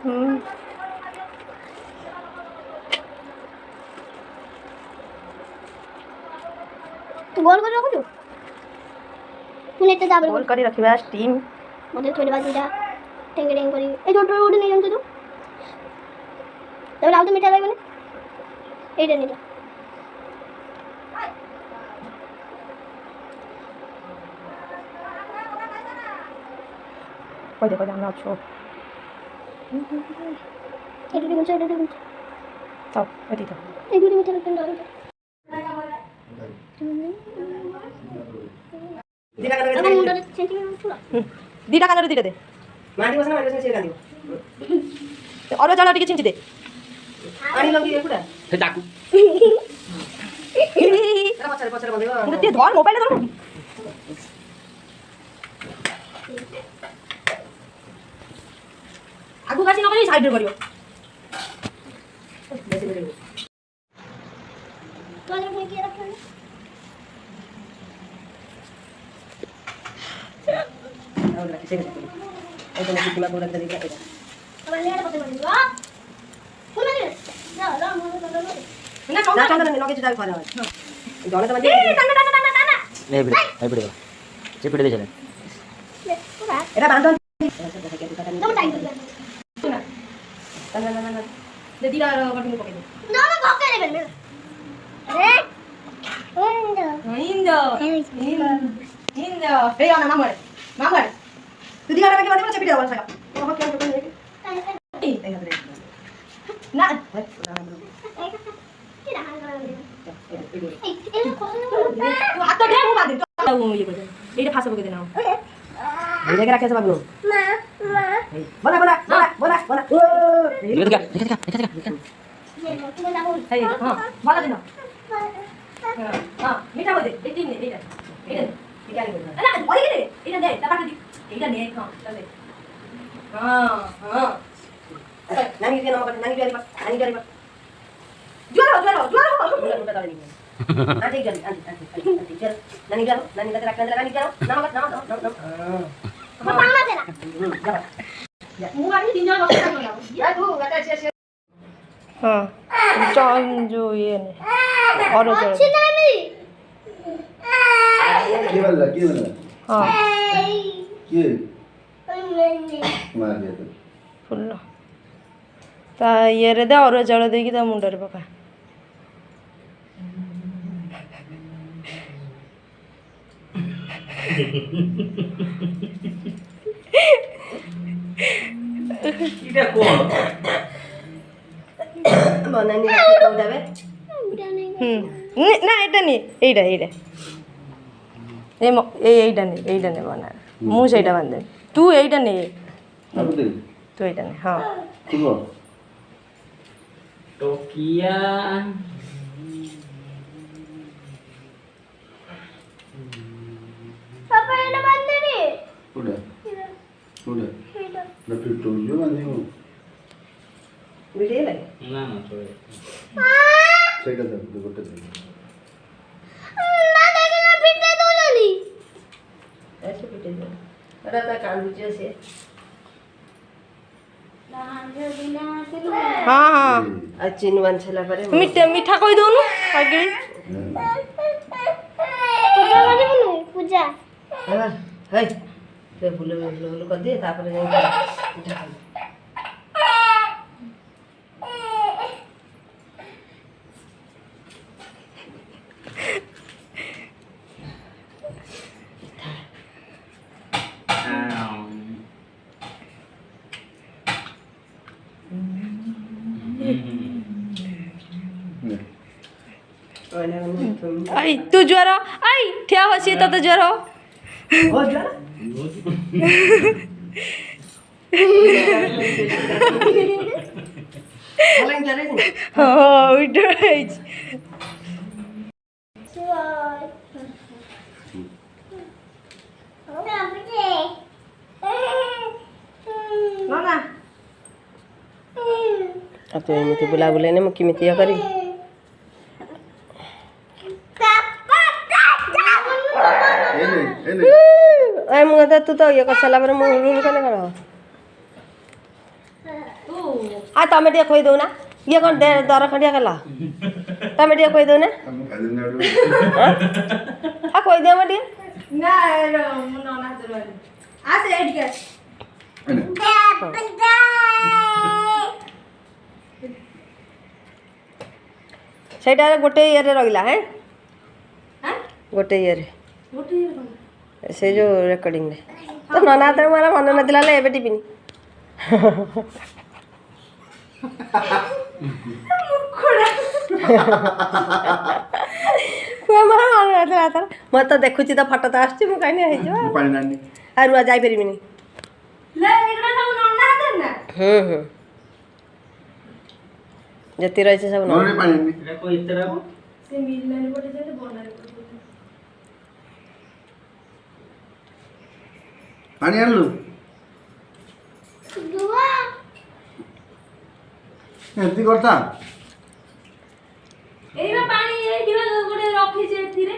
गोल कर रखो मुने दाबर गोल करी रखिबा स्टीम मते थोड़ी बात इटा टेंगेडेंग करी ए छोटो उड नै जंतु तो लाउ तो मीठा लागबे ने एटा नीटा कोई I'm not sure एटा दिगुन से एटा दिगुन तो एटी तो ए गुडी मीठा लगन दाओ दिटा कान दिटा कान दिटा दे मांडी बसना से कान दियो और जला टिके छिंची दे आनी लगी एकुडा हे डाकू पछरे पछरे बंदेगो ते धर मोबाइल धर आगु गासी नगरी साइड रे करियो तो ले के रखले और रखी से ऐसा नहीं किला बोला तरीका है अब ले पते बनिवा फुल ले ला मोर ना चंदन ने लगे जाय करे जने त मजे टाना ले बिड़े जे पिड़े दे चले ले पूरा एरा बांधन तुम टाइम कर ना दे दिला कटिंग पके दे ना मैं भोके ले बेल अरे इंदो हे आना मामर तू दिला के बारे में चपी दे सका ओहो क्या तो नहीं ना हाथ तो दे मु बांध तो ये कर एटा फास पके देना ये लेके रखे सब बाबू बोला बोला बोला बोला बोला देखा हे हां बोला देना हां मीठा बोल दे एक दिन ने एटा क्या नहीं बोलना ना बोल के दे एटा दे तब दे एटा ने हां चल दे हां नानी के नाम नानी जारी जोरो उठा डाले नहीं आंटी जारी आंटी चल नानी का रखने नानी जारो नमक पाना देना जा मुंगानी दिन जानो या तू गटा से हां चल जो ये ने और चल अच्छी नानी के वाला हां के मार दिया तो फुल ता ये रे दे और जल दे की ता मुंडा रे पका इटा कोन बनानी को देबे ना এটা নি এইটা এইটা নে বানা মু সেইটা বান্ধে তুই এইটা নে তুই এইটা নে হ্যাঁ ठीक हो टोकिया पापा এটা বান্ধে রে उड़ा ना फिर तो जो बंदे हो ভিডিও লাগে ना छोड़े सेकंड दे गोटे दे ना देखे ना पिटे तो जल्दी ऐसे पिटे दे अरे ता कांदू से हाँ हाँ चिन बांधला परे मीठा मीठा कहि दोनु आगे पूजा माने बोलू पूजा हां हे ते फुले फुले कर दे तापर मीठा खा आई तू ज्वर आई ठिया होसी तो ज्वर हो ज्वर हाँ उठ ना अब तो एमती बुला बुला ने मुकी मिती करी ए मुंगा तू तो ये कर साला पर मुंह रूल कने करो तू आ तमे टिके खोई दउना ये कौन दर खंडिया कला तमे टिके खोई दउना हम खाली नाडू आ खोई दे मटी ନା ମୁଁ ନନା ହାତରେ ରହିଲି ଆସେ ଏଠିକି ଆସ ସେଇଟା ଗୋଟେ ଇଏରେ ରହିଲା ହେଁ ହାଁ ଗୋଟେ ଇଏରେ ଗୋଟେ ଇଏ କଣ ସେ ଯୋଉ ରେକର୍ଡିଂ ରେ ତ ନନା ହାତରେ ମୋର ମନେ ନଥିଲା ହେଲେ ଏବେ ଟିପିନି ମୋର ମନେ ନଥିଲା ତାର ମୁଁ ତ ଦେଖୁଛି ତ ଫଟୋ ତ ଆସୁଛି ମୁଁ କାହିଁକି ହେଇଯିବ ପାଣି ନାନି ଆଉ ରୁଆ ଯାଇପାରିବିନି ଲେ ଏଗୁଡା ସବୁ ନନା ହାତରେ ନା ଯେତିକି ରହିଛି ସବୁ ନନା ନନେ ପାଣି ନାନି ଏଟା କୋ ଇତରା को ସେ ମିଲନାନି ପଟେ ଯେତେ ବନାରେ ପଟେ ପାଣି ଆଣିଲୁ ଦୁଆ ଏମିତି କରତା ଏଇବା ପାଣି ଏଇଠି ଗୋଟେ ରଖିଛି ଏଥିରେ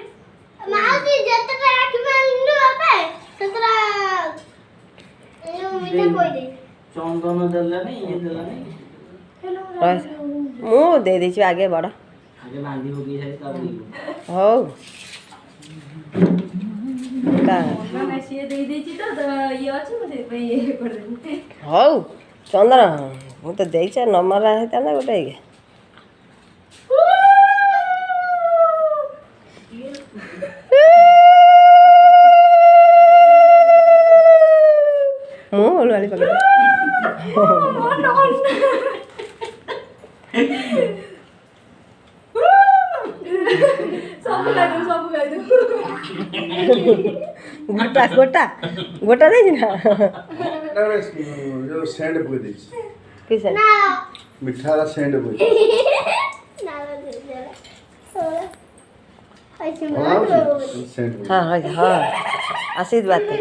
ମାଉସୀ ଯେତେଟା ରାଖିବା ଆଣିଲୁ ଆପେ ସେତେଟା ମିଠା କଇ ଦେ ଚନ୍ଦନ ଦେଲାନି ଇଏ ଦେଲାନି ମୁଁ ଦେଇ ଦେଇଛି ଆଗେ ବଡ଼ ଆଗେ ବାନ୍ଧି ହୋଗି ସାରି ତାପରେ ହଉ ନା ସିଏ ଦେଇ ଦେଇଛି ତ ଇଏ ଅଛି ମୁଁ ସେଇପାଇଁ ଇଏ କରିଦେଲି ହଉ ଚନ୍ଦନ ମୁଁ ତ ଦେଇଛି ନ ମରା ହେଇଥାନ୍ତା ଗୋଟେ ଇଏ ମୁଁ ଓଳୁଆଳି ପକେଇ ସବୁ ଖାଇଦେବୁ ସବୁ ଖାଇଦେବୁ ଗୋଟା ଗୋଟା ଗୋଟା ଦେଇଛି ନା ଯୋଉ ସେଣ୍ଡ ପକେଇ ଦେଇଛି କି ସେ ମିଠାର ସେଣ୍ଡ ପକେଇ सेंड हाँ हाँ हाँ आशीष बात है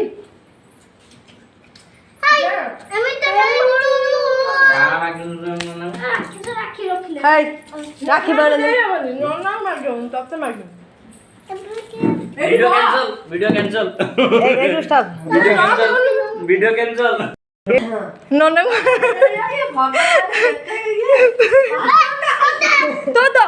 हाय राखी बांधने वीडियो कैंसिल एक स्टॉप वीडियो कैंसिल तो